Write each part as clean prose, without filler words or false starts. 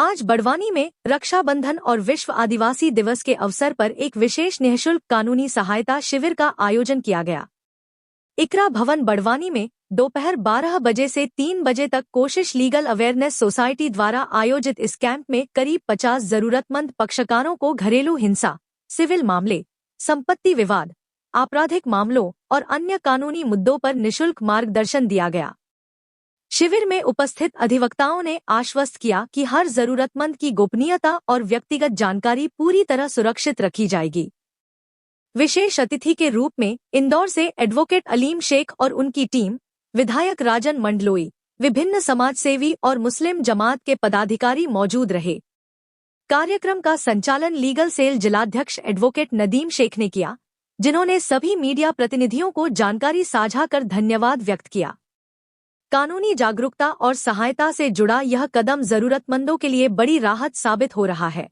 आज बड़वानी में रक्षाबंधन और विश्व आदिवासी दिवस के अवसर पर एक विशेष निःशुल्क कानूनी सहायता शिविर का आयोजन किया गया। इकरा भवन बड़वानी में दोपहर 12 बजे से 3 बजे तक कोशिश लीगल अवेयरनेस सोसाइटी द्वारा आयोजित इस कैंप में करीब 50 जरूरतमंद पक्षकारों को घरेलू हिंसा, सिविल मामले, संपत्ति विवाद, आपराधिक मामलों और अन्य कानूनी मुद्दों पर निःशुल्क मार्गदर्शन दिया गया। शिविर में उपस्थित अधिवक्ताओं ने आश्वस्त किया कि हर जरूरतमंद की गोपनीयता और व्यक्तिगत जानकारी पूरी तरह सुरक्षित रखी जाएगी। विशेष अतिथि के रूप में इंदौर से एडवोकेट अलीम शेख और उनकी टीम, विधायक राजन मंडलोई, विभिन्न समाजसेवी और मुस्लिम जमात के पदाधिकारी मौजूद रहे। कार्यक्रम का संचालन लीगल सेल जिलाध्यक्ष एडवोकेट नदीम शेख ने किया, जिन्होंने सभी मीडिया प्रतिनिधियों को जानकारी साझा कर धन्यवाद व्यक्त किया। कानूनी जागरूकता और सहायता से जुड़ा यह कदम जरूरतमंदों के लिए बड़ी राहत साबित हो रहा है,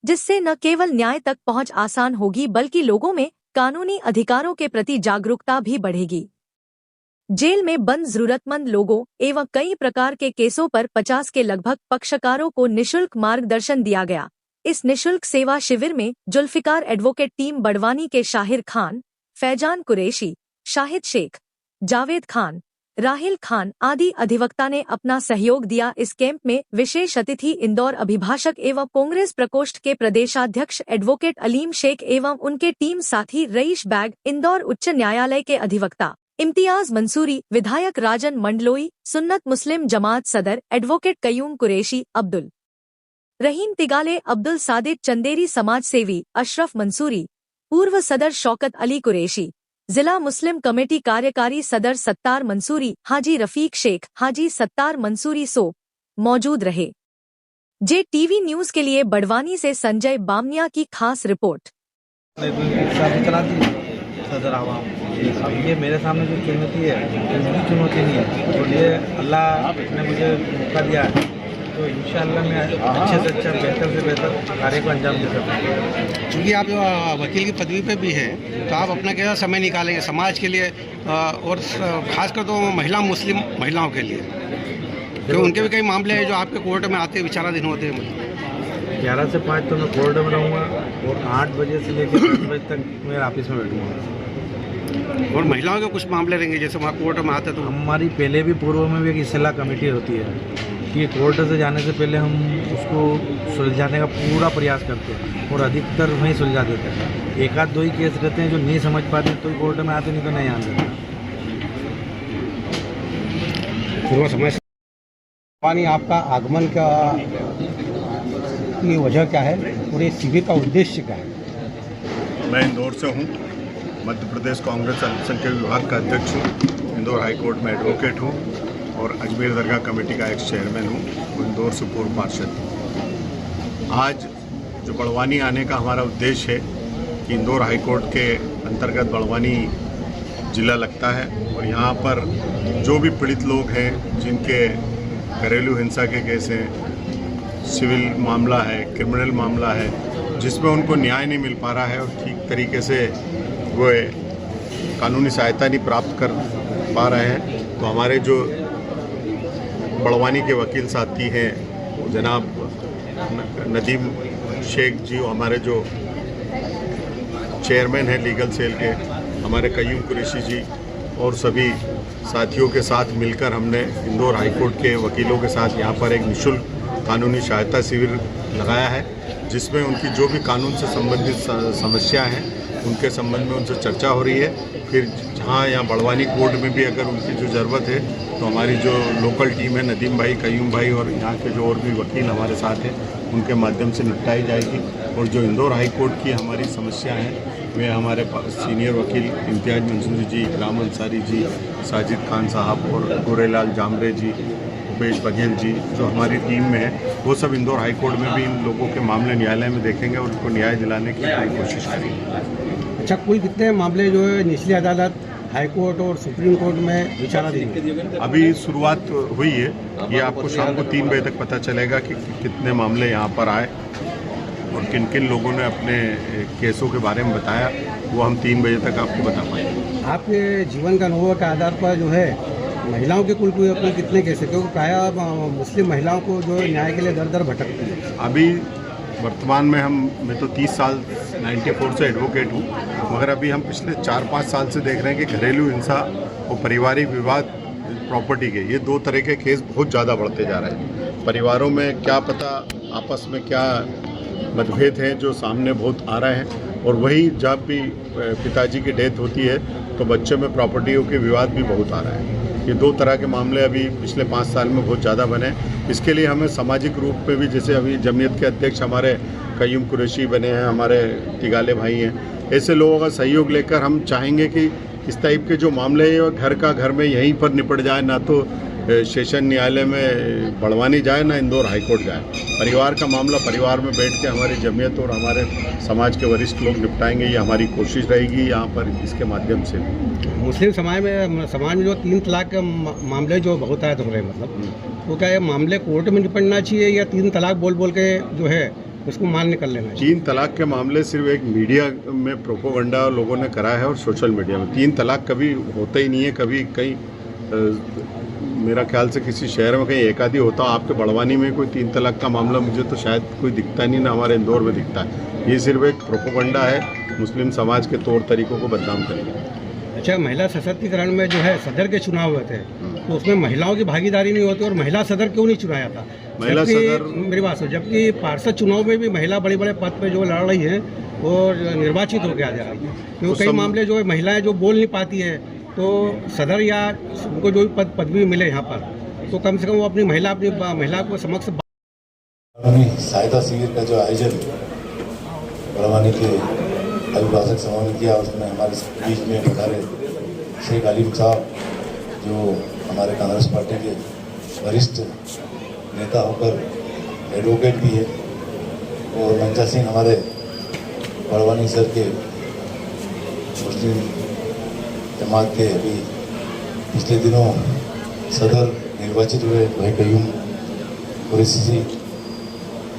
जिससे न केवल न्याय तक पहुंच आसान होगी बल्कि लोगों में कानूनी अधिकारों के प्रति जागरूकता भी बढ़ेगी। जेल में बंद जरूरतमंद लोगों एवं कई प्रकार के केसों पर 50 के लगभग पक्षकारों को निःशुल्क मार्गदर्शन दिया गया। इस निःशुल्क सेवा शिविर में जुल्फिकार एडवोकेट टीम बड़वानी के शाहिर खान, फैजान कुरैशी, शाहिद शेख, जावेद खान, राहिल खान आदि अधिवक्ता ने अपना सहयोग दिया। इस कैंप में विशेष अतिथि इंदौर अभिभाषक एवं कांग्रेस प्रकोष्ठ के प्रदेशाध्यक्ष एडवोकेट अलीम शेख एवं उनके टीम साथी रईस बैग, इंदौर उच्च न्यायालय के अधिवक्ता इम्तियाज मंसूरी, विधायक राजन मंडलोई, सुन्नत मुस्लिम जमात सदर एडवोकेट कयूम कुरैशी, अब्दुल रहीम तिगाले, अब्दुल सादिक चंदेरी, समाज सेवी अशरफ मंसूरी, पूर्व सदर शौकत अली कुरैशी, जिला मुस्लिम कमेटी कार्यकारी सदर सत्तार मंसूरी, हाजी रफीक शेख, हाजी सत्तार मंसूरी मौजूद रहे। JTV न्यूज के लिए बड़वानी से संजय बामनिया की खास रिपोर्ट। सदर आवाम, अब ये मेरे सामने जो चुनौती है कोई चुनौती नहीं है, और ये अल्लाह ने मुझे मौका दिया है, तो इंशाअल्लाह मैं अच्छे से अच्छा, बेहतर से बेहतर कार्य को अंजाम दे सकता हूँ। क्योंकि आप वकील की पदवी पे भी हैं, तो आप अपना कैसा समय निकालेंगे समाज के लिए, और खासकर तो मुस्लिम महिलाओं के लिए, क्योंकि उनके भी कई मामले हैं जो आपके कोर्ट में आते हैं, विचाराधीन होते हैं। 11 से 5 तो मैं कोर्ट में रहूँगा और 8 बजे से लेकर 10 बजे तक मेरे ऑफिस में बैठूँगा। और महिलाओं के कुछ मामले रहेंगे जैसे वहाँ कोर्ट में आते, तो हमारी पहले भी पूर्व में भी एक इस्लाह कमेटी होती है कि कोर्ट से जाने से पहले हम उसको सुलझाने का पूरा प्रयास करते हैं और अधिकतर वहीं सुलझा देते हैं। एक आध दो ही केस रहते हैं जो नहीं समझ पाते तो कोर्ट में आते, नहीं तो नहीं आते। पूरा समय पानी आपका आगमन का की वजह क्या है और ये शिविर का उद्देश्य क्या है? मैं इंदौर से हूँ, मध्य प्रदेश कांग्रेस अल्पसंख्यक विभाग का अध्यक्ष हूँ, इंदौर हाई कोर्ट में एडवोकेट हूँ और अजमेर दरगाह कमेटी का एक्स चेयरमैन हूँ और इंदौर से पूर्व पार्षद हूँ। आज जो बड़वानी आने का हमारा उद्देश्य है कि इंदौर हाई कोर्ट के अंतर्गत बड़वानी जिला लगता है और यहाँ पर जो भी पीड़ित लोग हैं जिनके घरेलू हिंसा के केस हैं, सिविल मामला है, क्रिमिनल मामला है, जिसमें उनको न्याय नहीं मिल पा रहा है और ठीक तरीके से वो कानूनी सहायता नहीं प्राप्त कर पा रहे हैं, तो हमारे जो बड़वानी के वकील साथी हैं जनाब नदीम शेख जी, हमारे जो चेयरमैन हैं लीगल सेल के, हमारे कयूम कुरैशी जी और सभी साथियों के साथ मिलकर हमने इंदौर हाई कोर्ट के वकीलों के साथ यहाँ पर एक निःशुल्क कानूनी सहायता शिविर लगाया है, जिसमें उनकी जो भी कानून से संबंधित समस्या हैं उनके संबंध में उनसे चर्चा हो रही है। फिर जहाँ यहाँ बड़वानी कोर्ट में भी अगर उनकी जो ज़रूरत है तो हमारी जो लोकल टीम है, नदीम भाई, कयूम भाई और यहाँ के जो और भी वकील हमारे साथ हैं, उनके माध्यम से निपटाई जाएगी। और जो इंदौर हाई कोर्ट की हमारी समस्या हैं वे हमारे सीनियर वकील इम्तियाज मंसूरी जी, इकराम अंसारी जी, साजिद खान साहब और गोरेलाल जामरे जी, भूपेश बघेल जी जो हमारी टीम में है, वो सब इंदौर हाई कोर्ट में भी इन लोगों के मामले न्यायालय में देखेंगे और उनको न्याय दिलाने की पूरी कोशिश करेंगे। अच्छा, कुल कितने मामले जो है निचली अदालत, हाई कोर्ट और सुप्रीम कोर्ट में विचाराधीन है? अभी शुरुआत हुई है, ये आपको शाम को 3 बजे तक पता चलेगा कि कितने मामले यहाँ पर आए और किन किन लोगों ने अपने केसों के बारे में बताया, वो हम 3 बजे तक आपको बता पाएंगे। आपके जीवन का अनुभव के आधार पर जो है महिलाओं के कुल अपने कितने केस है, क्योंकि प्रायः मुस्लिम महिलाओं को जो न्याय के लिए दर दर भटकती है। अभी वर्तमान में मैं तो 30 साल 94 से एडवोकेट हूँ, मगर अभी हम पिछले 4-5 साल से देख रहे हैं कि घरेलू हिंसा और पारिवारिक विवाद प्रॉपर्टी के ये दो तरह के केस बहुत ज़्यादा बढ़ते जा रहे हैं। परिवारों में क्या पता आपस में क्या मतभेद हैं जो सामने बहुत आ रहे हैं, और वही जब भी पिताजी की डेथ होती है तो बच्चे में प्रॉपर्टियों के विवाद भी बहुत आ रहे हैं। ये दो तरह के मामले अभी पिछले 5 साल में बहुत ज़्यादा बने। इसके लिए हमें सामाजिक रूप में भी, जैसे अभी जमीयत के अध्यक्ष हमारे कयूम कुरैशी बने हैं, हमारे तिगाले भाई हैं, ऐसे लोगों का सहयोग लेकर हम चाहेंगे कि इस टाइप के जो मामले हैं घर का घर में यहीं पर निपट जाए, ना तो सेशन न्यायालय में बड़वानी जाए, ना इंदौर हाईकोर्ट जाए। परिवार का मामला परिवार में बैठ के हमारी जमीयत और हमारे समाज के वरिष्ठ लोग निपटाएंगे, ये हमारी कोशिश रहेगी यहाँ पर इसके माध्यम से। मुस्लिम समाज में जो 3 तलाक के मामले जो बहुत आयत हो रहे हैं, मतलब तो क्या ये मामले कोर्ट में निपटना चाहिए या 3 तलाक बोल बोल के जो है उसको मान निकल लेना चाहिए? 3 तलाक के मामले सिर्फ एक मीडिया में प्रोपोगंडा लोगों ने करा है और सोशल मीडिया में। 3 तलाक कभी होता ही नहीं है। कभी कहीं मेरा ख्याल से किसी शहर में कहीं एक आधी होता, आपके बड़वानी में कोई 3 तलाक का मामला मुझे तो शायद कोई दिखता नहीं, ना हमारे इंदौर में दिखता है। ये सिर्फ एक प्रोपोगंडा है मुस्लिम समाज के तौर तरीकों को बदनाम करने। अच्छा, महिला सशक्तिकरण में जो है सदर के चुनाव हुए थे, तो उसमें महिलाओं की भागीदारी नहीं होती और महिला सदर क्यों नहीं चुनाया था? महिला सदर, मेरी बात सुनो, जबकि पार्षद चुनाव में भी महिला बड़े बड़े पद पे जो लड़ रही हैं और निर्वाचित होकर आ जा रही है, क्योंकि कई मामले जो है महिलाएं जो बोल नहीं पाती है, तो सदर या उनको जो भी पदवी मिले यहाँ पर, तो कम से कम वो अपनी महिला को समक्ष सहायता शिविर का जो आयोजन बड़वानी के अभिभाषक समाज ने किया, उसमें हमारे बीच में पधारे शेख अलीम साहब, जो हमारे कांग्रेस पार्टी के वरिष्ठ नेता होकर एडवोकेट भी है, और मंचा सिंह हमारे बड़वानी सर के मुस्लिम जमात के अभी पिछले दिनों सदर निर्वाचित हुए भाई कयूम कुरैशी जी,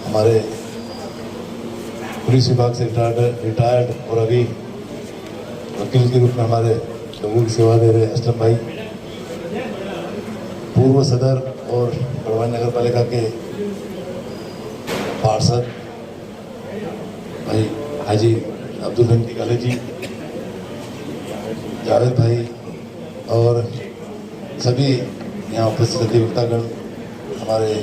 हमारे पुलिस विभाग से रिटायर्ड और अभी वकील के रूप में हमारे लोगों की सेवा दे रहे असलम भाई, पूर्व सदर और बड़वानी नगर पालिका के पार्षद भाई हाजी अब्दुल हमीद तिगाले जी, जावेद भाई और सभी यहाँ उपस्थित अधिवक्तागण, हमारे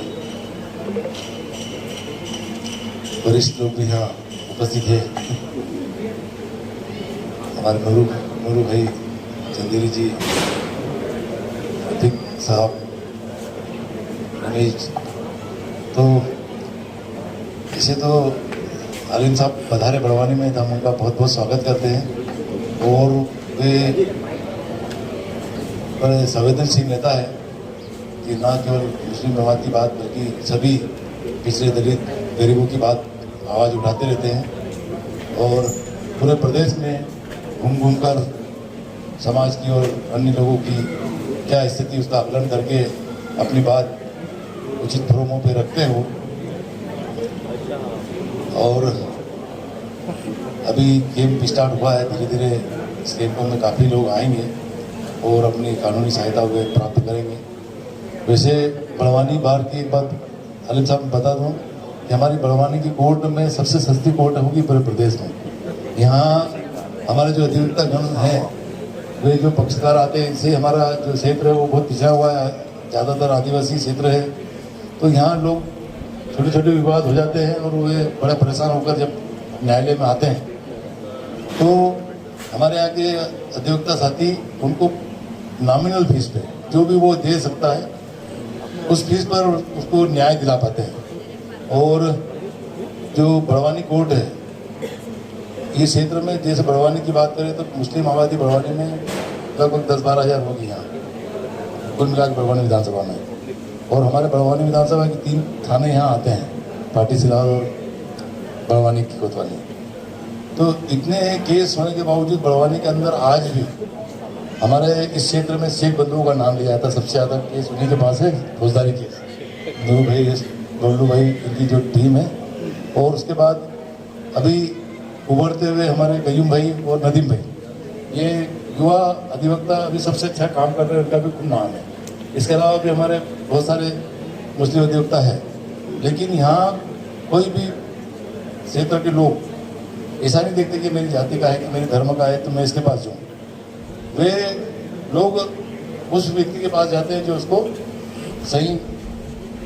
वरिष्ठ लोग भी यहाँ उपस्थित है, हमारे नूरू भाई चंदेरी जी, अतिक साहब, रमेश, तो इसे तो अलीम साहब पधारे बड़वानी में, हम उनका बहुत बहुत स्वागत करते हैं। और वे बड़े संवेदनशील नेता है कि ना केवल मुस्लिम जमात की बात बल्कि सभी पिछड़े दलित गरीबों की बात आवाज़ उठाते रहते हैं, और पूरे प्रदेश में घूम कर समाज की और अन्य लोगों की क्या स्थिति उसका आकलन करके अपनी बात उचित फोरमों पे रखते हो। और अभी कैंप स्टार्ट हुआ है, धीरे धीरे इस कैंपों में काफ़ी लोग आएंगे और अपनी कानूनी सहायता वे प्राप्त करेंगे। वैसे बड़वानी बार की बात अलीम साहब मैं बता दूं कि हमारी बड़वानी की कोर्ट में सबसे सस्ती कोर्ट होगी पूरे प्रदेश में। यहाँ हमारे जो अधिवक्ता गण हैं, वे जो पक्षकार आते हैं, इनसे हमारा जो क्षेत्र है वो बहुत पिछड़ा हुआ है, ज़्यादातर आदिवासी क्षेत्र है, तो यहाँ लोग छोटे छोटे विवाद हो जाते हैं और वे बड़ा परेशान होकर जब न्यायालय में आते हैं, तो हमारे यहाँ के अधिवक्ता साथी उनको नॉमिनल फीस पे जो भी वो दे सकता है उस फीस पर उसको न्याय दिला पाते हैं। और जो बड़वानी कोर्ट है, ये क्षेत्र में जैसे बड़वानी की बात करें तो मुस्लिम आबादी बड़वानी में लगभग 10-12 हज़ार होगी यहाँ कुल मिलाकर बड़वानी विधानसभा में, और हमारे बड़वानी विधानसभा के 3 थाने यहाँ आते हैं, पाटी सिलार और बड़वानी की कोतवाली। तो इतने केस होने के बावजूद बड़वानी के अंदर आज भी हमारे इस क्षेत्र में शेख बंधुओं का नाम लिया जाता है। सबसे ज़्यादा केस उन्हीं के पास है, फौजदारी केस। नूरू भाई, गोल्लू भाई, इनकी जो टीम है, और उसके बाद अभी उभरते हुए हमारे कयूम भाई और नदीम भाई, ये युवा अधिवक्ता अभी सबसे अच्छा काम कर रहे हैं, उनका भी खूब नाम है। इसके अलावा भी हमारे बहुत सारे मुस्लिम देवता है, लेकिन यहाँ कोई भी क्षेत्र के लोग ऐसा नहीं देखते कि मेरी जाति का है कि मेरे धर्म का है तो मैं इसके पास जाऊँ। वे लोग उस व्यक्ति के पास जाते हैं जो उसको सही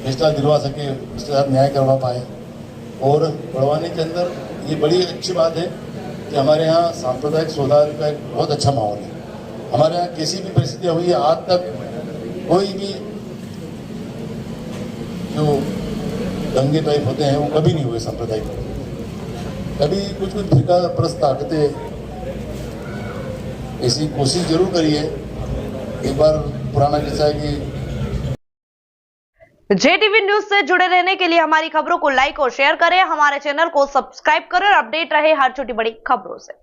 फैसला दिलवा सके, उसके साथ न्याय करवा पाए। और बड़वानी के अंदर ये बड़ी अच्छी बात है कि हमारे यहाँ सांप्रदायिक सौहार्द का एक बहुत अच्छा माहौल है। हमारे यहाँ किसी भी परिस्थितियाँ हुई है, आज तक कोई भी जो दंगे टाइप होते हैं वो कभी नहीं हुए सांप्रदायिक। कभी कुछ फिरका परस्त ताकतें ऐसी कोशिश जरूर करी है। एक बार पुराना किस्सा है कि JTV न्यूज से जुड़े रहने के लिए हमारी खबरों को लाइक और शेयर करें, हमारे चैनल को सब्सक्राइब करें और अपडेट रहे हर छोटी बड़ी खबरों से।